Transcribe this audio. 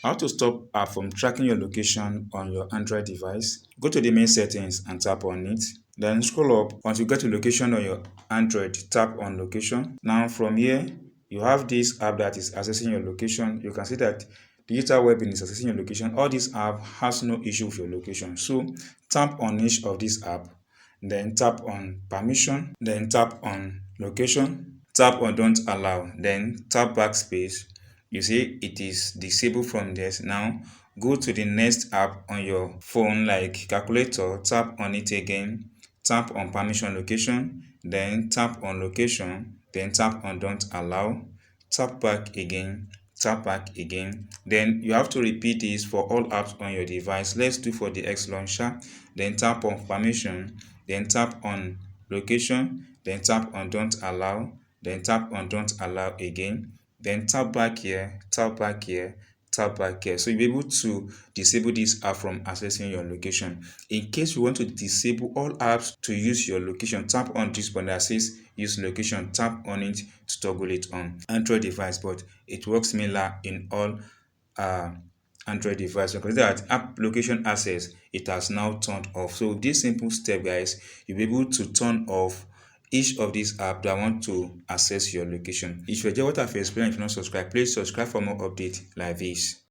How to stop app from tracking your location on your Android device? Go to the main settings and tap on it. Then scroll up. Once you get to location on your Android, tap on location. Now from here, you have this app that is accessing your location. You can see that digital webbing is accessing your location. All this app has no issue with your location. So tap on each of this app. Then tap on permission. Then tap on location. Tap on don't allow. Then tap backspace. You see it is disabled from this. Now go to the next app on your phone like calculator, tap on it again, tap on permission location, then tap on location, then tap on don't allow, tap back again, tap back again. Then you have to repeat this for all apps on your device. Let's do for the X launcher. Then tap on permission, then tap on location, then tap on don't allow, then tap on don't allow again, then tap back here, tap back here, tap back here. So you'll be able to disable this app from accessing your location. In case you want to disable all apps to use your location, tap on this button that says use location, tap on it to toggle it on Android device, but it works similar in all uh Android device. Because that app location access, it has now turned off. So with this simple step, guys, you'll be able to turn off each of these apps that want to access your location. If you enjoy what I've explained, if you're not subscribed, please subscribe for more updates like this.